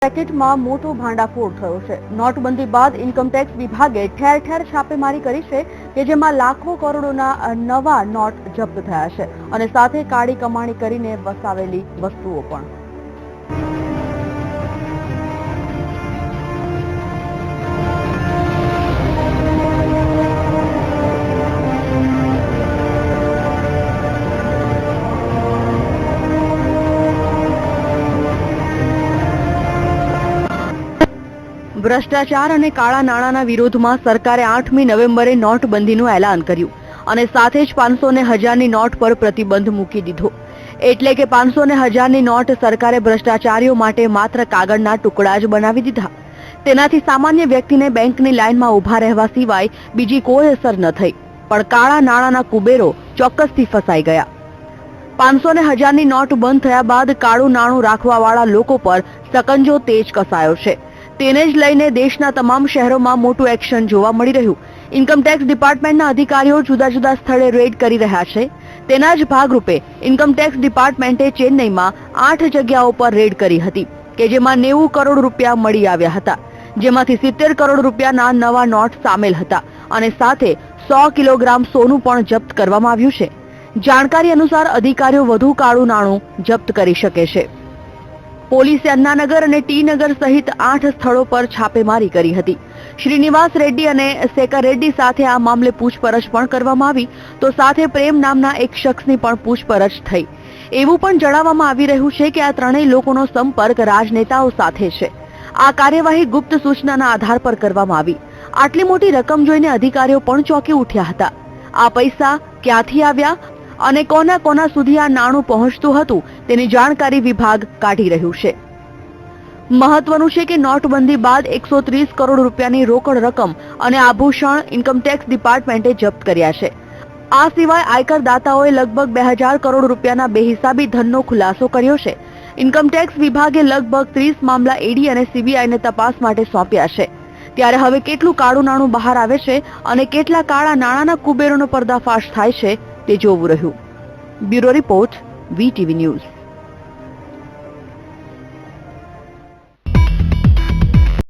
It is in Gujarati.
પેકેટમાં મોટો ભાંડાફોડ થયો છે। નોટબંધી બાદ ઇન્કમટેક્સ વિભાગે ઠેર ઠેર છાપેમારી કરી છે કે જેમાં લાખો કરોડોના નવા નોટ જપ્ત થયા છે અને સાથે કાળી કમાણી કરીને વસાવેલી વસ્તુઓ પણ। ભ્રષ્ટાચાર અને કાળા નાણાંના વિરોધમાં સરકારે 8મી નવેમ્બરે નોટબંધીનું એલાન કર્યું અને સાથે જ 500 ને 1000ની નોટ પર પ્રતિબંધ મૂકી દીધો। એટલે કે 500 ને 1000ની નોટ સરકારે ભ્રષ્ટાચારીઓ માટે માત્ર કાગળના ટુકડા જ બનાવી દીધા। તેનાથી સામાન્ય વ્યક્તિને બેંકની લાઇનમાં ઊભા રહેવા સિવાય બીજી કોઈ અસર ન થઈ, પણ કાળા નાણાંના કુબેરો ચોક્કસથી ફસાઈ ગયા। 500 ને 1000ની નોટ બંધ થયા બાદ કાળું નાણું રાખવાવાળા લોકો પર સકંજો તેજ કસાયો છે। તેને જ લઈને દેશના તમામ શહેરોમાં મોટું એક્શન જોવા મળી રહ્યું। ઇન્કમટેક્સ ડિપાર્ટમેન્ટના અધિકારીઓ જુદા જુદા સ્થળે રેડ કરી રહ્યા છે। તેના જ ભાગરૂપે ઇન્કમટેક્સ ડિપાર્ટમેન્ટે ચેન્નઈમાં 8 જગ્યાઓ પર રેડ કરી હતી કે જેમાં 90 કરોડ રૂપિયા મળી આવ્યા હતા, જેમાંથી 70 કરોડ રૂપિયાના નવા નોટ સામેલ હતા અને સાથે 100 કિલોગ્રામ સોનું પણ જપ્ત કરવામાં આવ્યું છે। જાણકારી અનુસાર અધિકારીઓ વધુ કાળું નાણું જપ્ત કરી શકે છે। પોલીસે અન્નાનગર અને ટી નગર સહિત 8 સ્થળો પર છાપેમારી કરી હતી। શ્રીનિવાસ રેડ્ડી અને શેખર રેડ્ડી સાથે આ મામલે પૂછપરછ પણ કરવામાં આવી, તો સાથે પ્રેમ નામના એક શખ્સની પણ પૂછપરછ થઈ। એવું પણ જણાવવામાં આવી રહ્યું છે કે આ ત્રણેય લોકોનો સંપર્ક રાજનેતાઓ સાથે છે। આ કાર્યવાહી ગુપ્ત સૂચનાના આધાર પર કરવામાં આવી। આટલી મોટી રકમ જોઈને અધિકારીઓ પણ ચોંકી ઉઠ્યા હતા। આ પૈસા ક્યાંથી આવ્યા અને કોના કોના સુધી આ નાણું પહોંચતું હતું તેની જાણકારી વિભાગ કાઢી રહ્યું છે। મહત્વનું છે કે નોટબંધી બાદ 130 કરોડ રૂપિયાની રોકડ રકમ અને આભૂષણ ઇન્કમટેક્સ ડિપાર્ટમેન્ટે જપ્ત કર્યા છે। આ સિવાય આયકરદાતાઓએ લગભગ 2000 કરોડ રૂપિયાના બેહિસાબી ધનનો ખુલાસો કર્યો છે। ઇન્કમટેક્સ વિભાગે લગભગ 30 મામલા ઈડી અને સીબીઆઈને તપાસ માટે સોંપ્યા છે। ત્યારે હવે કેટલું કાળું નાણું બહાર આવે છે અને કેટલા કાળા નાણાંના કુબેરોનો પર્દાફાશ થાય છે તે જોવું રહ્યું। Bureau report, VTV news.